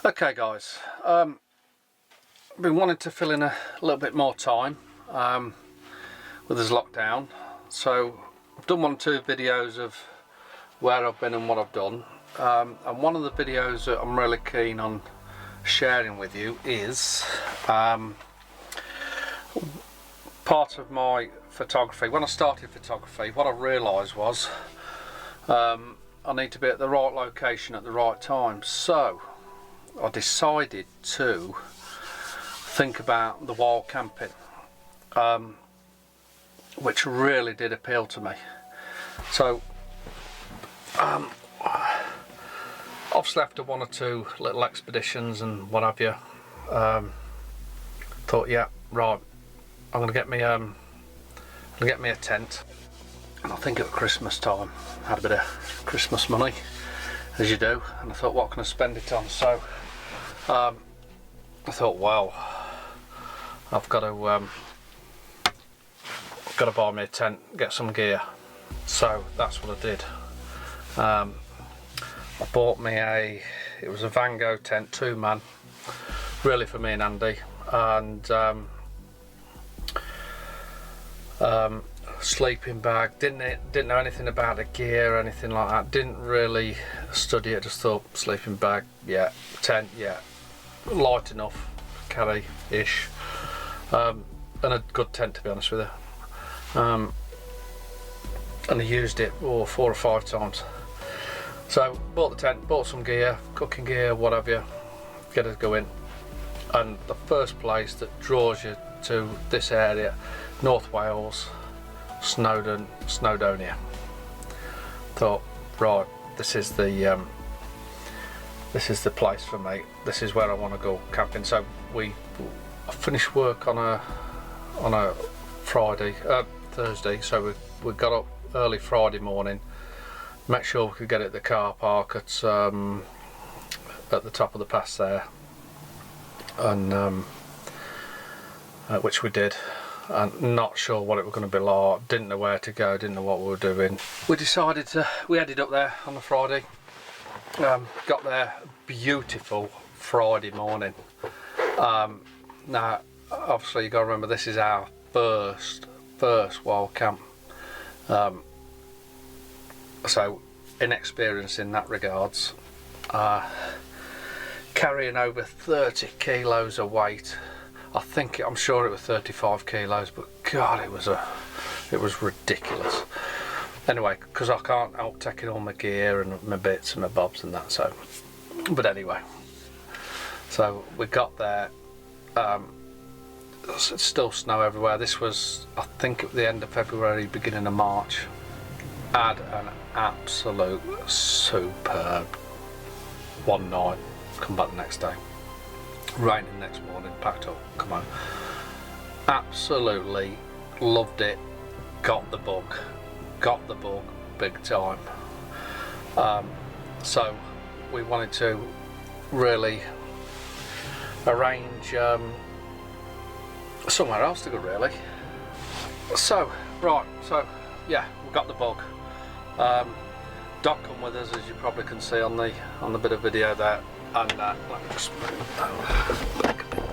Okay guys, I've been wanting to fill in a little bit more time with this lockdown, so I've done 1 or 2 videos of where I've been and what I've done, and one of the videos that I'm really keen on sharing with you is part of my photography. When I started photography, what I realised was I need to be at the right location at the right time, so I decided to think about the wild camping, which really did appeal to me. So obviously after 1 or 2 little expeditions and what have you, thought, yeah, right, I'm gonna get me a tent. And I think at Christmas time I had a bit of Christmas money, as you do, and I thought, what can I spend it on? So I thought, well, I've got to buy me a tent, get some gear. So that's what I did. I bought me it was a Van Gogh tent, 2-man, really for me and Andy, and sleeping bag. Didn't know anything about the gear or anything like that. Didn't really study it. Just thought sleeping bag, yeah. Tent, yeah. Light enough, carry-ish, and a good tent, to be honest with you. And I used it 4 or 5 times. So bought the tent, bought some gear, cooking gear, whatever, get it going. And the first place that draws you to this area, North Wales, Snowdonia. Thought, right, this is the place for me. This is where I want to go camping. So I finished work on a Thursday. So we got up early Friday morning, make sure we could get at the car park at the top of the pass there, and which we did. And not sure what it was going to be like, didn't know where to go, didn't know what we were doing. We headed up there on the Friday, got there, beautiful Friday morning. Now obviously you got to remember, this is our first wild camp, so inexperienced in that regards, carrying over 30 kilos of weight. I'm sure it was 35 kilos, but God, it was ridiculous. Anyway, because I can't help taking all my gear and my bits and my bobs and that, so, but anyway, so we got there, it's still snow everywhere. This was, I think, at the end of February, beginning of March. Had an absolute superb one night, come back the next day. Raining next morning, packed up, come home. Absolutely loved it. Got the bug big time. So we wanted to really arrange somewhere else to go, really. So yeah, we got the bug. Dog come with us, as you probably can see on the bit of video there. And let me just move that back a bit.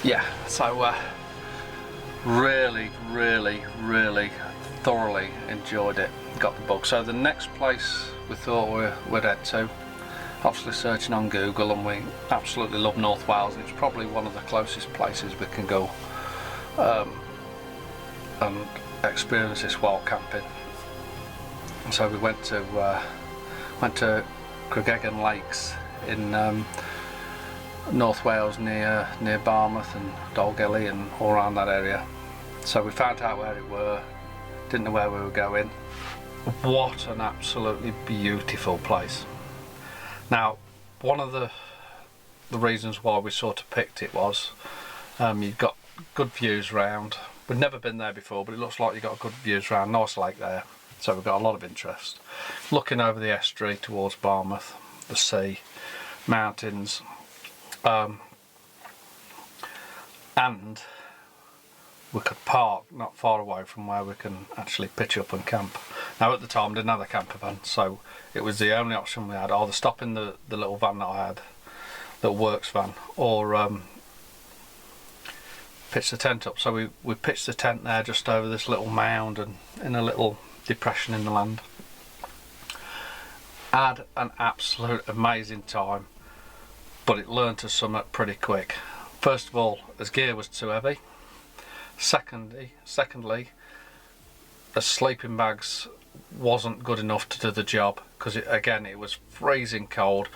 Yeah, so really thoroughly enjoyed it. Got the bug. So the next place we thought we'd head to, obviously searching on Google, and we absolutely love North Wales, and it's probably one of the closest places we can go and experience this wild camping. And so we went to Creggan Lakes in North Wales, near Barmouth and Dolgelly and all around that area. So we found out where it were, didn't know where we were going. What an absolutely beautiful place. Now, one of the reasons why we sort of picked it was you've got good views round. We'd never been there before, but it looks like you've got good views round, nice lake there. So we've got a lot of interest. Looking over the estuary towards Barmouth, the sea, mountains, and we could park not far away from where we can actually pitch up and camp. Now at the time I didn't have a camper van, so it was the only option we had, either stop in the little van that I had, little works van, or pitch the tent up. So we pitched the tent there just over this little mound and in a little depression in the land. Had an absolute amazing time, but it learned us something pretty quick. First of all, as gear was too heavy. Secondly, the sleeping bags wasn't good enough to do the job, because again it was freezing cold.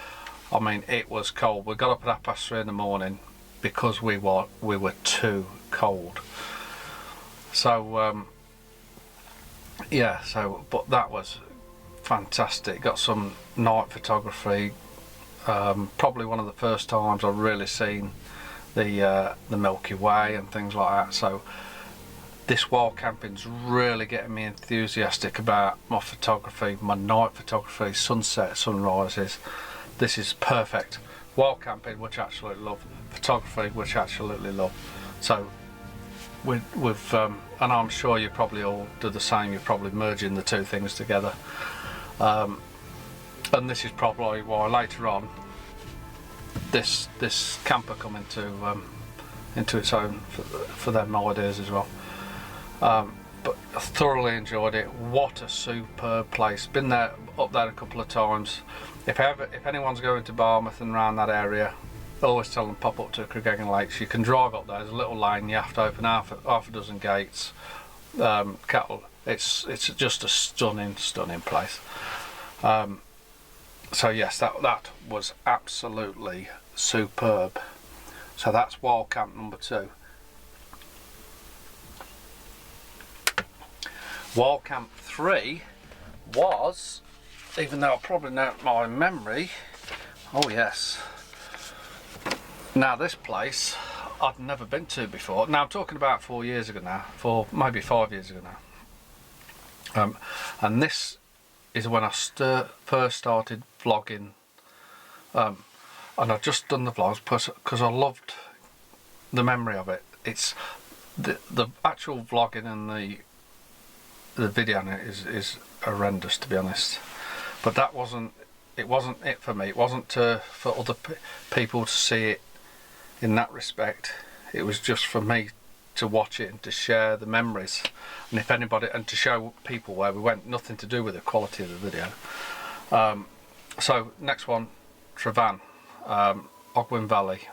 I mean, it was cold. We got up at 3:30 in the morning because we were too cold. So yeah, but that was fantastic. Got some night photography. Probably one of the first times I've really seen the Milky Way and things like that. So this wild camping's really getting me enthusiastic about my photography, my night photography, sunset, sunrises. This is perfect. Wild camping, which I absolutely love. Photography, which I absolutely love. So we've and I'm sure you probably all do the same. You're probably merging the two things together. And this is probably why later on this camper come into its own for them ideas as well. But I thoroughly enjoyed it. What a superb place. Been up there a couple of times. If anyone's going to Barmouth and around that area, I always tell them pop up to Creggan Lakes. You can drive up there. There's a little lane. You have to open half a dozen gates. Cattle. It's just a stunning place. So yes, that was absolutely superb. So that's wild camp number 2. Wild camp 3 was, even though I probably know my memory, oh yes. Now this place I'd never been to before. Now I'm talking about 4 years ago now, maybe 5 years ago now. And this is when I first started vlogging, and I've just done the vlogs because I loved the memory of it. It's the actual vlogging and the video on it is horrendous, to be honest. But it wasn't it for me. It wasn't for other people to see it in that respect. It was just for me to watch it and to share the memories, and if anybody, and to show people where we went. Nothing to do with the quality of the video. So next one, Trevan, Ogwen Valley.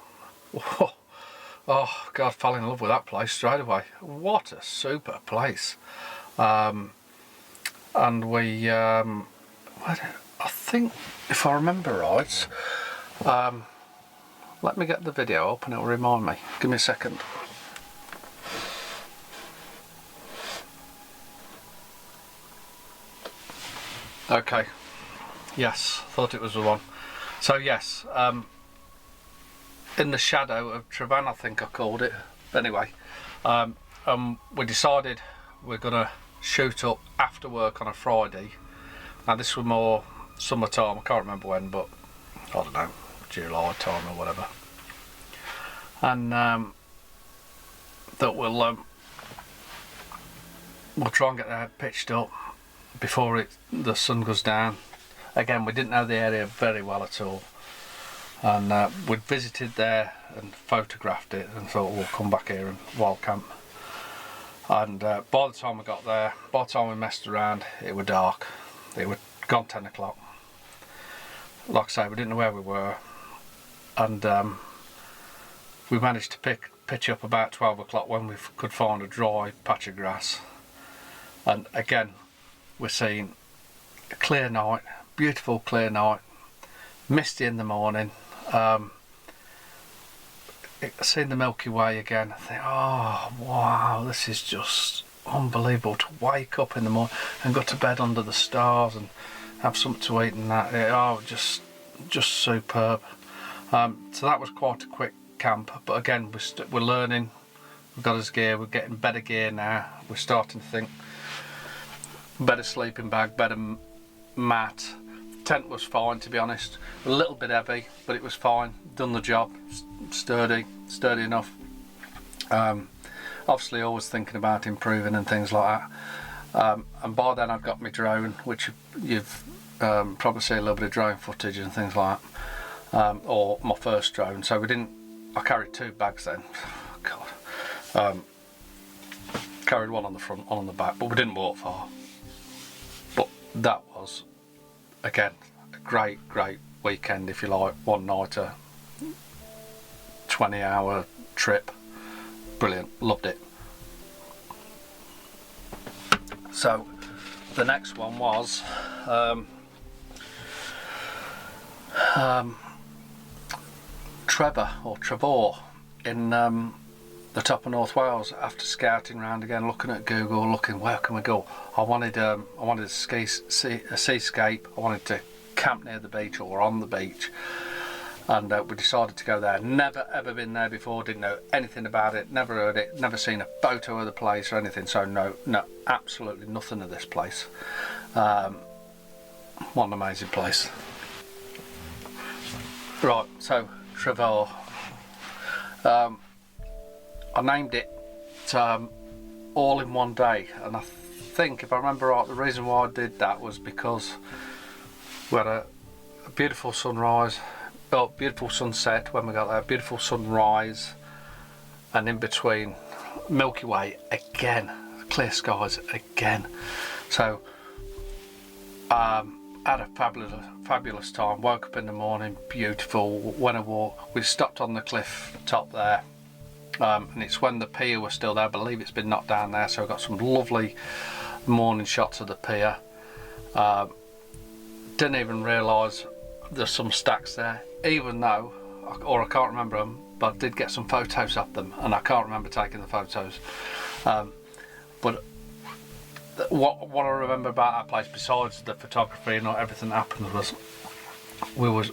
Oh God, fell in love with that place straight away. What a super place. And we I think, if I remember right, let me get the video up and it'll remind me. Give me a second. Okay, yes, thought it was the one. So yes, in the shadow of Trevan, I think I called it. But anyway, we decided we're gonna shoot up after work on a Friday. Now this was more summertime, I can't remember when, but I don't know, July time or whatever. And that we'll try and get that pitched up before the sun goes down. Again, we didn't know the area very well at all, and we'd visited there and photographed it and thought we'll come back here and wild camp. And by the time we got there, by the time we messed around, it was dark. It was gone 10 o'clock. Like I say, we didn't know where we were, and we managed to pitch up about 12 o'clock when we could find a dry patch of grass. And again, we're seeing a clear night, beautiful clear night, misty in the morning. Seeing the Milky Way again, I think, oh wow, this is just unbelievable to wake up in the morning and go to bed under the stars and have something to eat and that. Oh, just superb. So that was quite a quick camp, but again, we're learning. We've got us gear, we're getting better gear now. We're starting to think better sleeping bag, better mat. Tent was fine, to be honest. A little bit heavy, but it was fine. Done the job. Sturdy enough. Obviously always thinking about improving and things like And by then I'd got my drone, which you've probably seen a little bit of drone footage and things like that, or my first drone. So I carried 2 bags then. God. Carried one on the front, one on the back, but we didn't walk far. But that was, again, a great weekend, if you like. One nighter, 20-hour trip. Brilliant, loved it. So the next one was Trevor in the top of North Wales. After scouting around again, looking at Google, looking where can we go. I wanted a seascape. I wanted to camp near the beach or on the beach, and we decided to go there. Never ever been there before, didn't know anything about it, never heard it, never seen a photo of the place or anything, so no, absolutely nothing of this place. What an amazing place. Right, so Trevor, I named it all in one day, and I think, if I remember right, the reason why I did that was because we had a beautiful sunrise, beautiful sunset when we got there, beautiful sunrise, and in between Milky Way again, clear skies again. So had a fabulous time. Woke up in the morning, beautiful, went a walk. We stopped on the cliff top there, and it's when the pier was still there. I believe it's been knocked down there, so I got some lovely morning shots of the pier. Didn't even realise there's some stacks there, even though, or I can't remember them, but I did get some photos of them, and I can't remember taking the photos. But what I remember about that place, besides the photography and everything that happened, was we was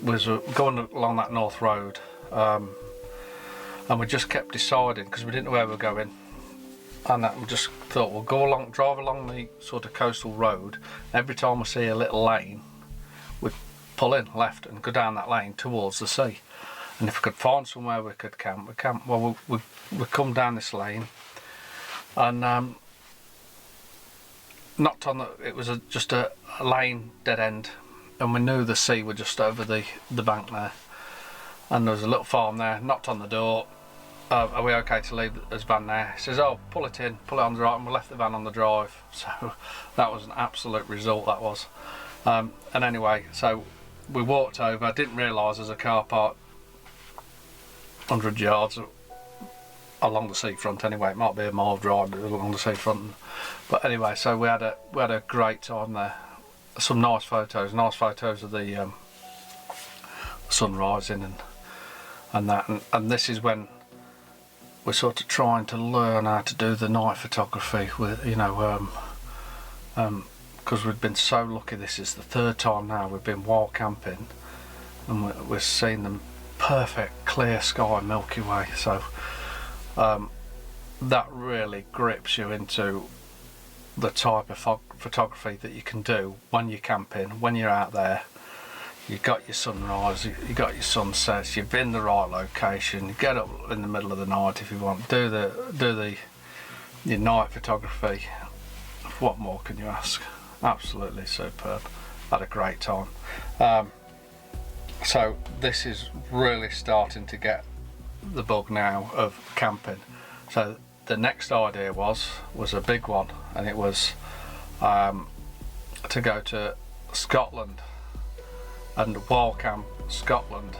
going along that North Road, and we just kept deciding, because we didn't know where we were going, and we just thought we'll drive along the sort of coastal road. Every time we see a little lane, we'd pull in left and go down that lane towards the sea, and if we could find somewhere we could camp, we camp. Well, we come down this lane, and knocked on it was just a lane dead end, and we knew the sea were just over the bank there, and there was a little farm there. Knocked on the door. Are we okay to leave this van there? He says, oh, pull it on the right, and we left the van on the drive. So that was an absolute result, that was. And anyway, so we walked over. I didn't realise there's a car park 100 yards along the seafront. Anyway, it might be a mile drive, but it was along the seafront. But anyway, so we had a great time there. Some nice photos of the sun rising and that. And this is when we're sort of trying to learn how to do the night photography with, because we've been so lucky. This is the 3rd time now we've been wild camping, and we're seeing the perfect clear sky Milky Way. So that really grips you into the type of photography that you can do when you're camping, when you're out there. You got your sunrise, you got your sunsets, you've been in the right location, you get up in the middle of the night if you want, do your night photography. What more can you ask? Absolutely superb. Had a great time. So this is really starting to get the bug now of camping. So the next idea was a big one, and it was to go to Scotland and wild camp Scotland.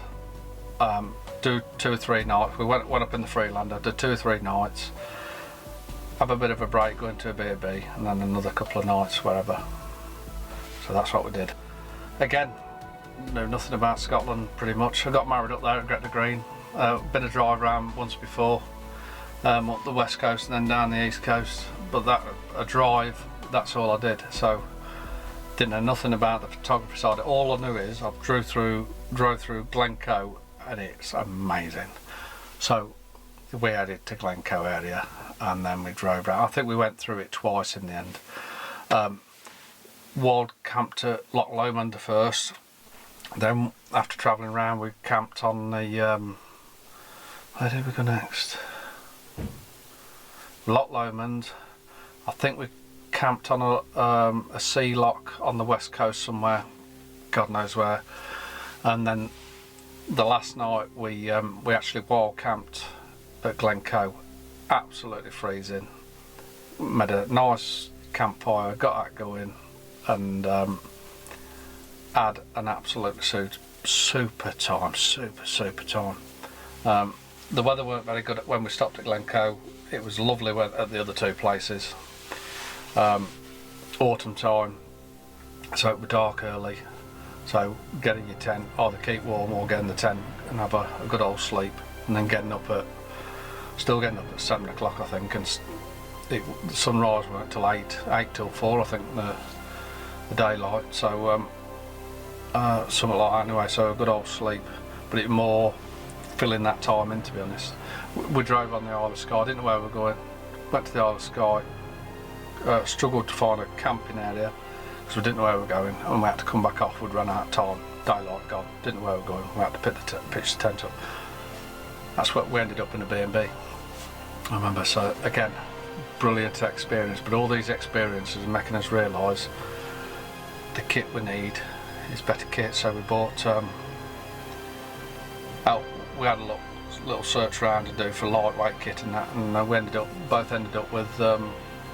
Do 2 or 3 nights. We went up in the Freelander, did 2 or 3 nights, have a bit of a break, go into a B&B, and then another couple of nights wherever. So that's what we did. Again, know nothing about Scotland pretty much. I got married up there at Gretna Green. Been a drive around once before, up the west coast and then down the east coast, but a drive, that's all I did. So didn't know nothing about the photography side. All I knew is I drove through Glencoe, and it's amazing. So we headed to Glencoe area, and then we drove around. I think we went through it twice in the end. Wild camped at Loch Lomond first. Then after travelling around, we camped on the where did we go next? Loch Lomond. I think we camped on a sea lock on the west coast somewhere, God knows where, and then the last night we actually wild camped at Glencoe, absolutely freezing. Made a nice campfire, got that going, and had an absolutely super time. The weather weren't very good when we stopped at Glencoe. It was lovely at the other two places. Autumn time, so it was dark early, so getting your tent, either keep warm or get in the tent and have a good old sleep, and then still getting up at 7 o'clock I think, and the sunrise weren't till 8 till 4 I think, the daylight, so something like that anyway, so a good old sleep, but it more filling that time in, to be honest. We drove on the Isle of Skye, didn't know where we were going, went to the Isle of Skye, struggled to find a camping area because we didn't know where we were going, and we had to come back off. We'd run out of time, daylight gone, didn't know where we were going, we had to pitch the tent up. That's what we ended up in a B&B, I remember. So again, brilliant experience, but all these experiences are making us realise the kit we need is better kit. So we bought we had a little search around to do for lightweight kit and that, and we both ended up with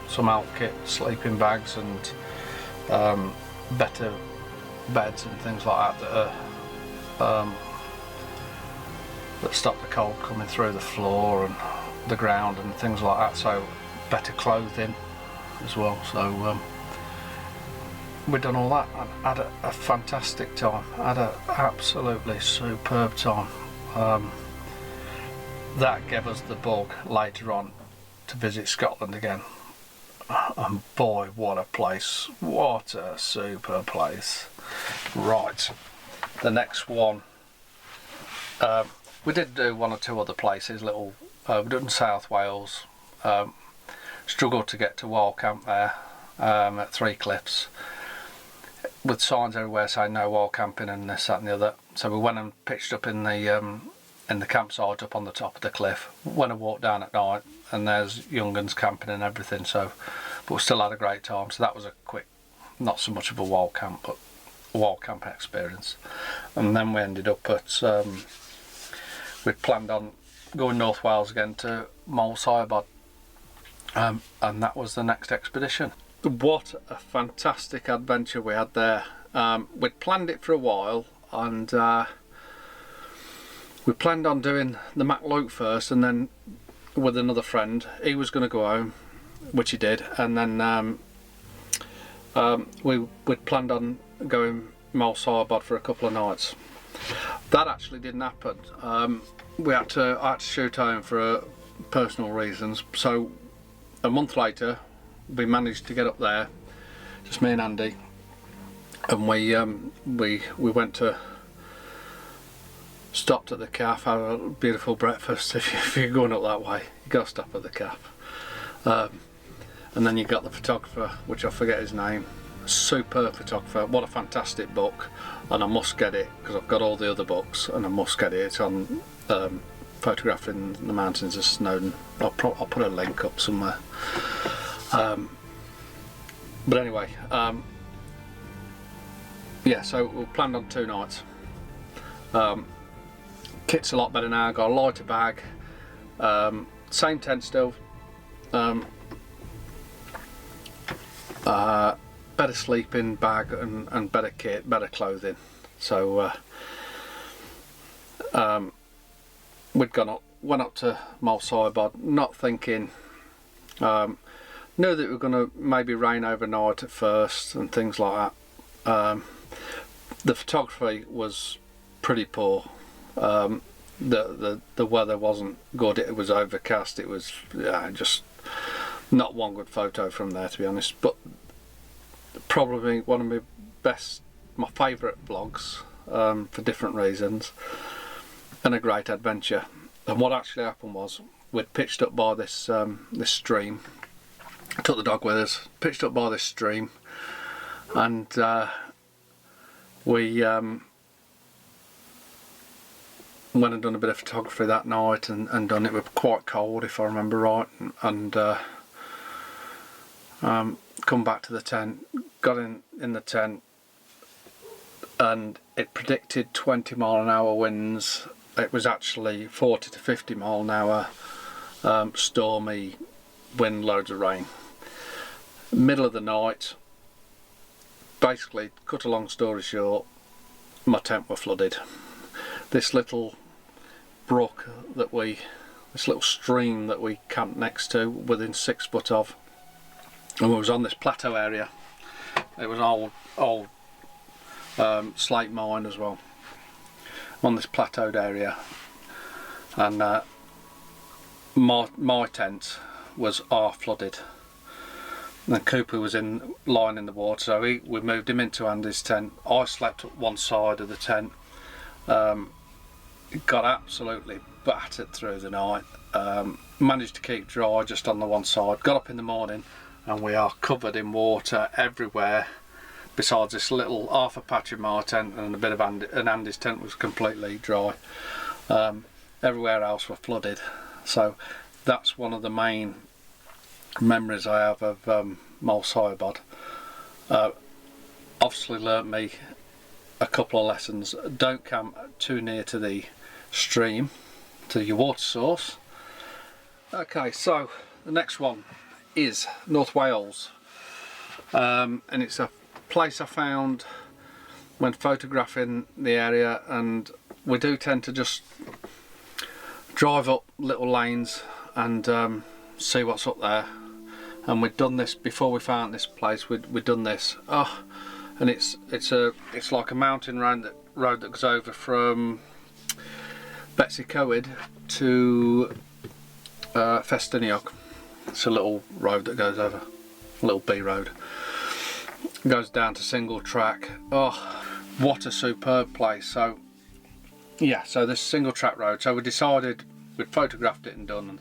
some out kit, sleeping bags, and better beds and things like that that stop the cold coming through the floor and the ground and things like that. So better clothing as well. So we'd done all that and had a fantastic time. Had an absolutely superb time. That gave us the bug later on to visit Scotland again. And boy, what a place, what a super place. Right, the next one, we did do one or two other places, we did in South Wales, struggled to get to wild camp there, at Three Cliffs, with signs everywhere saying no wild camping and this, that and the other. So we went and pitched up in the campsite up on the top of the cliff, went and walked down at night, and there's young uns camping and everything, so, but we still had a great time. So that was a quick, not so much of a wild camp, but a wild camp experience. And then we ended up at, we'd planned on going North Wales again to Mole Siabod, and that was the next expedition. What a fantastic adventure we had there. We'd planned it for a while, and we planned on doing the MacLuke first, and then with another friend, he was going to go home, which he did, and then we'd planned on going Mole Siabod for a couple of nights. That actually didn't happen. I had to shoot home for personal reasons, so a month later we managed to get up there, just me and Andy, and we went to, stopped at the calf, had a beautiful breakfast. If you're going up that way, you got to stop at the calf, and then you got the photographer, which I forget his name, superb photographer. What a fantastic book, and I must get it because I've got all the other books, and I must get it. It's on photographing the mountains of Snowdon. I'll put a link up somewhere. But anyway, yeah, so we planned on 2 nights. Kit's a lot better now, got a lighter bag, same tent still, better sleeping bag and better kit, better clothing. So went up to Mole Siabod, not thinking, knew that we were going to maybe rain overnight at first and things like that. The photography was pretty poor. The weather wasn't good. It was overcast. It was just not one good photo from there, to be honest. But probably one of my favourite vlogs, for different reasons, and a great adventure. And what actually happened was, we'd pitched up by this stream, took the dog with us, pitched up by this stream, and we went and done a bit of photography that night, and done it. It was quite cold, if I remember right, and come back to the tent, got in the tent, and it predicted 20-mile-an-hour winds. It was actually 40 to 50-mile-an-hour, stormy wind, loads of rain. Middle of the night, basically, cut a long story short, my tent were flooded. This little brook that this little stream that we camped next to, within 6 foot of, and we was on this plateau area. It was an old slate mine as well, on this plateaued area, and my tent was half flooded. And Cooper was lying in the water, so we moved him into Andy's tent. I slept at one side of the tent. It got absolutely battered through the night. Managed to keep dry just on the one side. Got up in the morning and we are covered in water everywhere, besides this little half a patch of my tent and a bit of Andy's tent was completely dry. Everywhere else were flooded. So that's one of the main memories I have of Mole Cybod. Obviously learnt me a couple of lessons. Don't camp too near to the stream, to your water source. Okay, so the next one is North Wales, and it's a place I found when photographing the area, and we do tend to just drive up little lanes and see what's up there. And we'd done this before we found this place. We'd done this. Oh, and it's like a mountain road that goes over from Betsy Coed to Festiniog. It's a little road that goes over, a little B road. It goes down to single track. Oh, what a superb place. So yeah, so this single track road. So we decided, we'd photographed it and done, and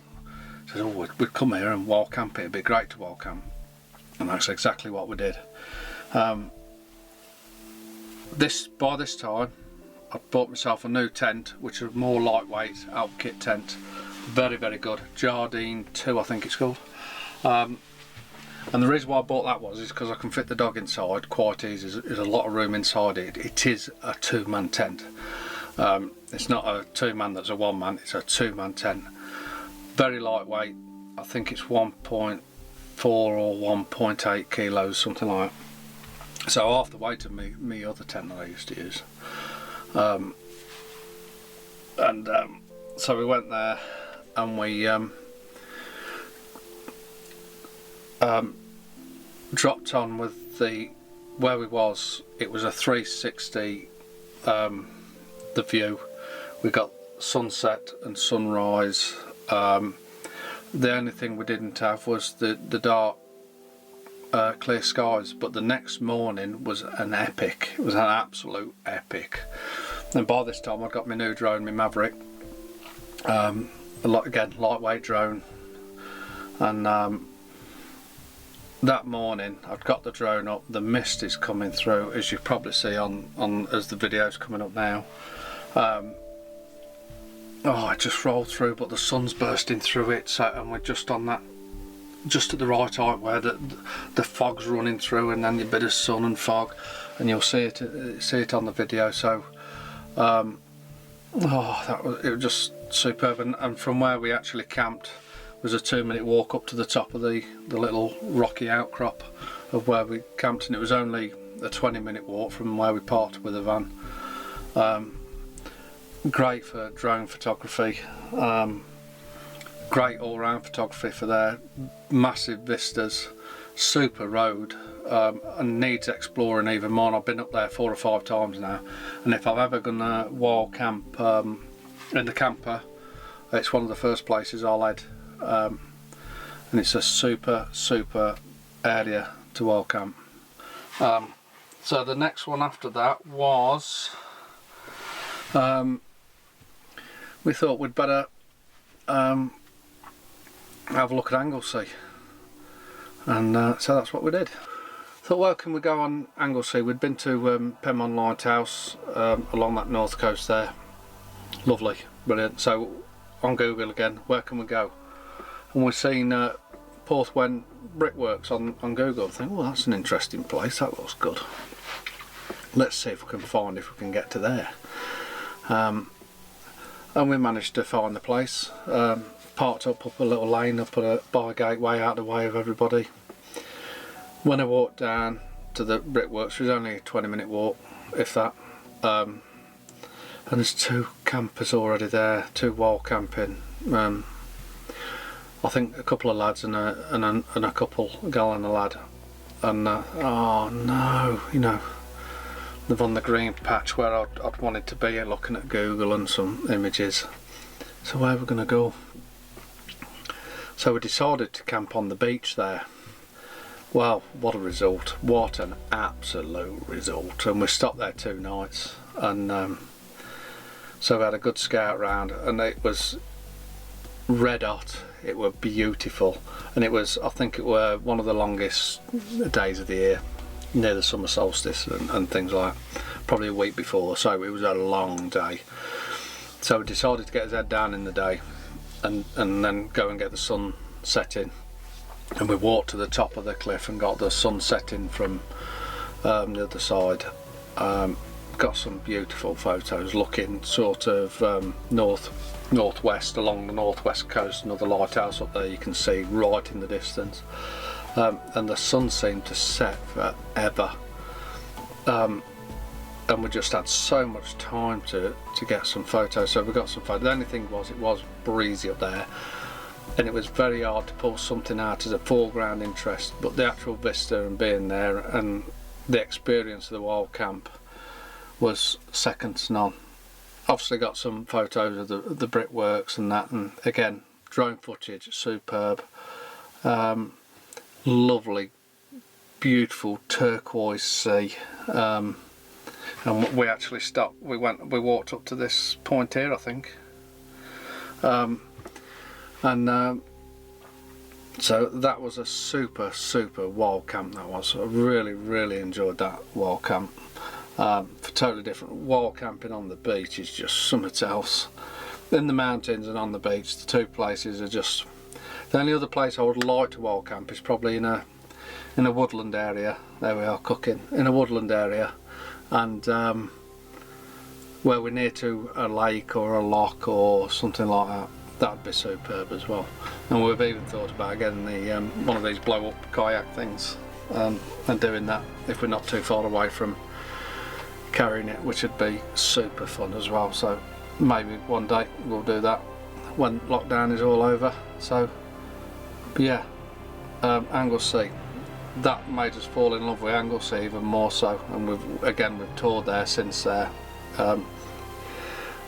said, oh, we'd come here and wild camp it. It'd be great to wild camp, and that's exactly what we did. By this time, I bought myself a new tent, which was more lightweight, Alp kit tent, very good. Jardine 2, I think it's called. And the reason why I bought that is because I can fit the dog inside quite easy. There's a lot of room inside it. It is a 2-man tent. It's not a 2-man that's a 1-man. It's a 2-man tent. Very lightweight. I think it's 1.4 or 1.8 kilos, something like that. So half the weight of me other tent that I used to use. So we went there and we dropped on with where we was. It was a 360 the view. We got sunset and sunrise. The only thing we didn't have was the dark clear skies, but the next morning was an epic. It was an absolute epic. And by this time I'd got my new drone, my Maverick, again lightweight drone, and that morning I'd got the drone up. The mist is coming through, as you probably see on as the video's coming up now. Oh, I just rolled through, but the sun's bursting through it, so, and we're just on that, just at the right height where the fog's running through, and then a bit of sun and fog, and you'll see it on the video. So it was just superb. And from where we actually camped was a 2-minute walk up to the top of the little rocky outcrop of where we camped, and it was only a 20-minute walk from where we parked with the van. Great for drone photography, great all-round photography for there. Massive vistas, super road, and needs exploring even more. And I've been up there 4 or 5 times now, and if I'm ever gonna wild camp in the camper, it's one of the first places I'll head, and it's a super area to wild camp. So the next one after that was we thought we'd better have a look at Anglesey, and so that's what we did. Thought, well, can we go on Anglesey? We'd been to Penmon Lighthouse along that north coast there. Lovely, brilliant. So on Google again, where can we go? And we've seen Porthwen brickworks on Google and think, well, that's an interesting place, that looks good. Let's see if we can get to there. And we managed to find the place. Parked up a little lane up at a bar gateway out of the way of everybody. When I walked down to the brickworks, it was only a 20-minute walk, if that. And there's 2 campers already there, 2 wall camping. I think a couple of lads and a couple, a gal and a lad. And oh no, you know, they've on the green patch where I'd wanted to be, looking at Google and some images. So where are we going to go? So we decided to camp on the beach there. Well, what a result, what an absolute result. And we stopped there 2 nights, and so we had a good scout round, and it was red hot, it were beautiful, and it was, I think it were one of the longest days of the year, near the summer solstice and things like that, probably a week before, so it was a long day. So we decided to get his head down in the day and then go and get the sun setting, and we walked to the top of the cliff and got the sun setting from the other side. Got some beautiful photos looking sort of northwest, along the northwest coast, another lighthouse up there you can see right in the distance, and the sun seemed to set forever, and we just had so much time to get some photos, so we got some photos. The only thing was, it was breezy up there, and it was very hard to pull something out as a foreground interest, but the actual vista and being there and the experience of the wild camp was second to none. Obviously got some photos of the brickworks and that, and again, drone footage, superb. Lovely, beautiful turquoise sea. And we actually stopped, we walked up to this point here, I think. So that was a super wild camp, that was. I really enjoyed that wild camp. For totally different. Wild camping on the beach is just something else. In the mountains and on the beach, the 2 places are just... The only other place I would like to wild camp is probably in a woodland area. There we are, cooking in a woodland area, and where we're near to a lake or a loch or something like that. That would be superb as well. And we've even thought about getting the one of these blow up kayak things, and doing that if we're not too far away from carrying it, which would be super fun as well. So maybe one day we'll do that when lockdown is all over. So but yeah, Anglesey, that made us fall in love with Anglesey even more so, and we've toured there since there.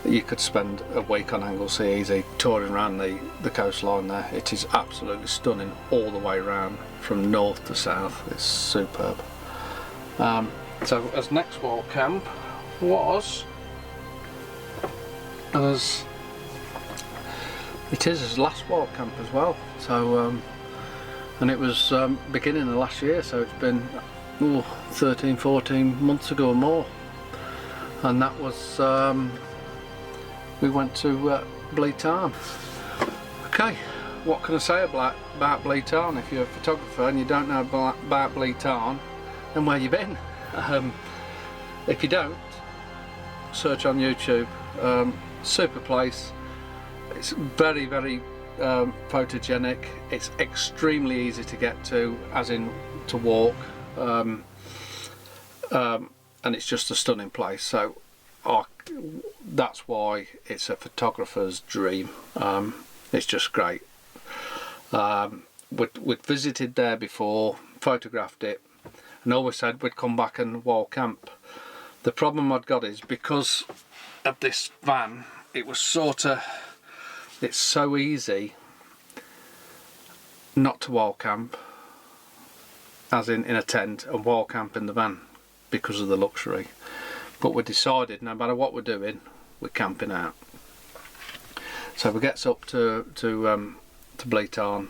You could spend a week on Anglesey easy, touring around the coastline there. It is absolutely stunning all the way around from north to south. It's superb. So as next wild camp was, it is his last wild camp as well. So and it was beginning of last year, so it's been 13-14 months ago or more, and that was we went to Bleak Tarn. Okay, what can I say about Bleak Tarn? If you're a photographer and you don't know about Bleak Tarn, then where you been? If you don't, search on YouTube. Super place. It's very photogenic. It's extremely easy to get to, as in to walk, and it's just a stunning place. So that's why it's a photographer's dream. It's just great. We'd visited there before, photographed it, and always said we'd come back and wild camp. The problem I'd got is, because of this van, it's so easy not to wild camp, as in a tent, and wild camp in the van because of the luxury. But we decided no matter what we're doing, we're camping out. So we gets up to Bleak Tarn.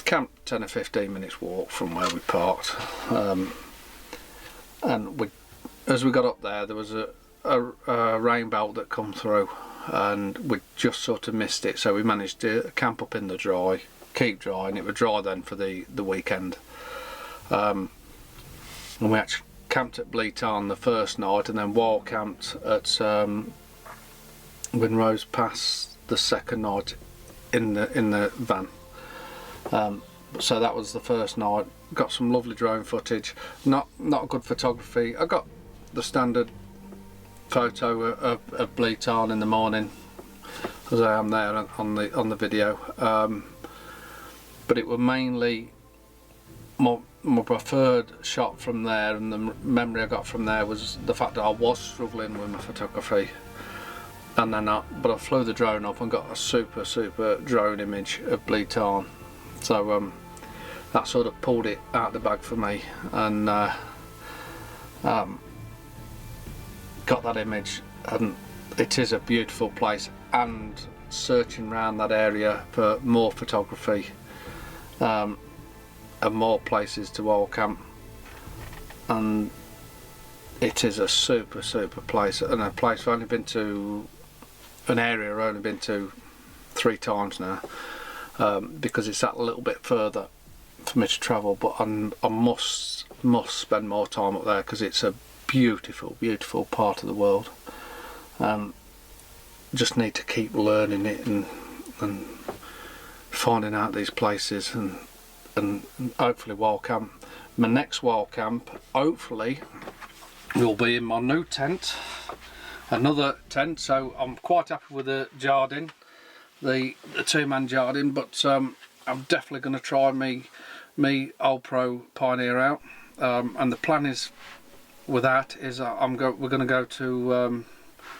Camp 10 or 15 minutes walk from where we parked, and as we got up there was a rain belt that come through, and we just sort of missed it, so we managed to camp up in the dry, keep dry, and it would dry then for the weekend. And we actually camped at Bleetarn the first night, and then wild camped at Winrose Pass the second night in the van. So that was the first night. Got some lovely drone footage. Not good photography. I got the standard photo of Bleetarn in the morning, as I am there on the video. But it was mainly my preferred shot from there, and the memory I got from there was the fact that I was struggling with my photography, and then I flew the drone up and got a super drone image of Bleetarn. So that sort of pulled it out of the bag for me, and got that image. And it is a beautiful place, and searching around that area for more photography and more places to wild camp, and it is a super place, and a place I've only been to, an area I've only been to 3 times now, because it's that little bit further for me to travel. But I must spend more time up there, because it's a beautiful part of the world. Just need to keep learning it and finding out these places, and hopefully wild camp. My next wild camp hopefully will be in my new tent, another tent. So I'm quite happy with the Jardin, the 2-man Jardin, but I'm definitely going to try me Old Pro Pioneer out, and the plan is with that is we're going to go to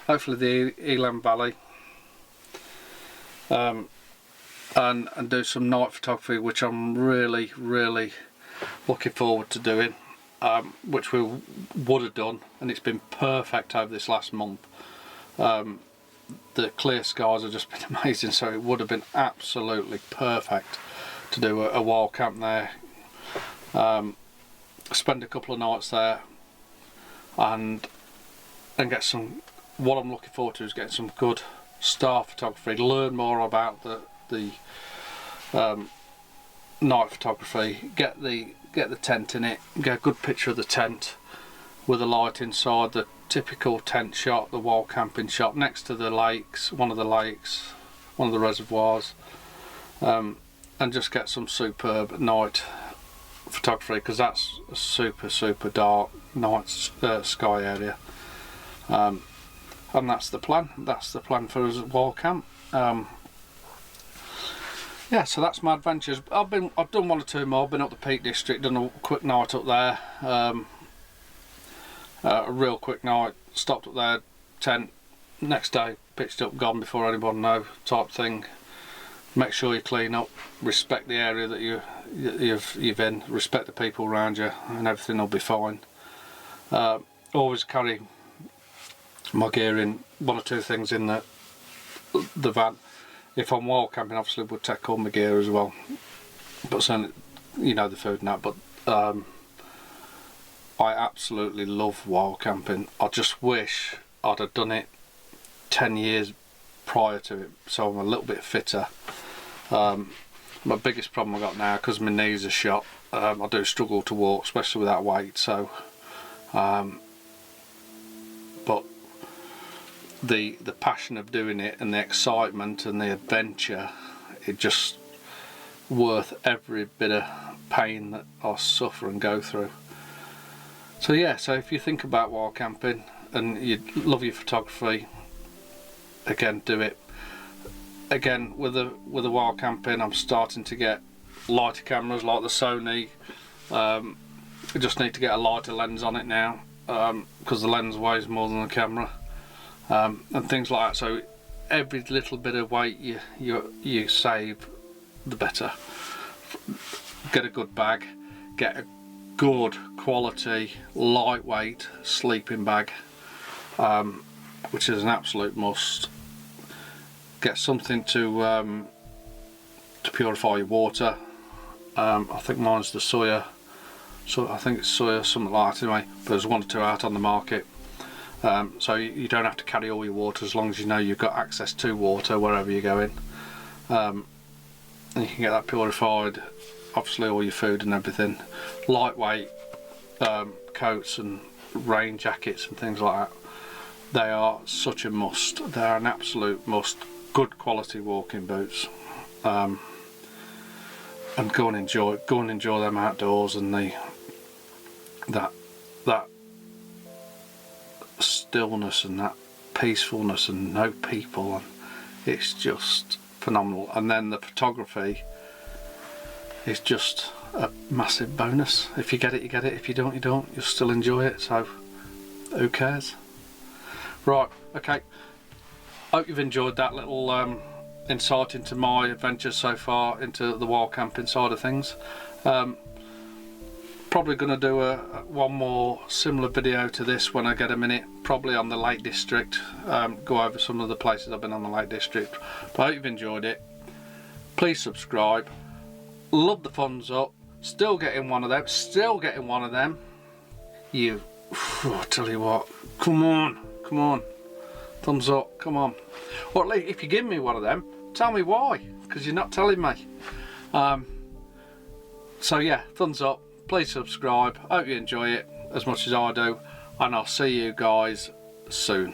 hopefully the Elam Valley, and do some night photography, which I'm really looking forward to doing, which we would have done, and it's been perfect over this last month. The clear skies have just been amazing, so it would have been absolutely perfect to do a wild camp there, spend a couple of nights there, and get some. What I'm looking forward to is getting some good star photography, learn more about the night photography, get the tent in it, get a good picture of the tent with a light inside, the typical tent shot, the wild camping shot next to the lakes, one of the reservoirs, and just get some superb night photography, because that's a super dark night sky area. And that's the plan. That's the plan for us at wild camp. Yeah, so that's my adventures. I've done 1 or 2 more. I've been up the Peak District, done a quick night up there. A real quick night. Stopped up there, tent. Next day, pitched up, gone before anyone know, type thing. Make sure you clean up. Respect the area that you've in. Respect the people around you, and everything will be fine. Always carry my gear in, 1 or 2 things in the van. If I'm wild camping, obviously we'll take all my gear as well, but certainly, you know, the food and that. But I absolutely love wild camping. I just wish I'd have done it 10 years prior to it, so I'm a little bit fitter. My biggest problem I got now, because my knees are shot, I do struggle to walk, especially with that weight. So but the passion of doing it, and the excitement and the adventure, it just worth every bit of pain that I suffer and go through. So yeah, so if you think about wild camping and you love your photography, again, do it. Again, with the wild camping, I'm starting to get lighter cameras like the Sony. I just need to get a lighter lens on it now, because the lens weighs more than the camera. And things like that. So every little bit of weight you save, the better. Get a good bag, get a good quality lightweight sleeping bag, which is an absolute must. Get something to purify your water. I think mine's the Sawyer, so I think it's Sawyer, something like that anyway, but there's 1 or 2 out on the market. So you don't have to carry all your water, as long as you know you've got access to water wherever you're going. and you can get that purified, obviously all your food and everything. Lightweight coats and rain jackets and things like that, they are such a must. They're an absolute must. Good quality walking boots, and go and enjoy them outdoors, and that stillness and that peacefulness and no people, and it's just phenomenal. And then the photography is just a massive bonus. If you get it, you get it. If you don't, you don't. You'll still enjoy it, so who cares? Right, okay, hope you've enjoyed that little insight into my adventures so far into the wild camping side of things. Probably going to do one more similar video to this when I get a minute, probably on the Lake District, go over some of the places I've been on the Lake District. But I hope you've enjoyed it. Please subscribe. Love the thumbs up. Still getting one of them. You, I tell you what, come on, thumbs up, come on. Or at least if you give me one of them, tell me why, because you're not telling me. So yeah, thumbs up. Please subscribe. Hope you enjoy it as much as I do, and I'll see you guys soon.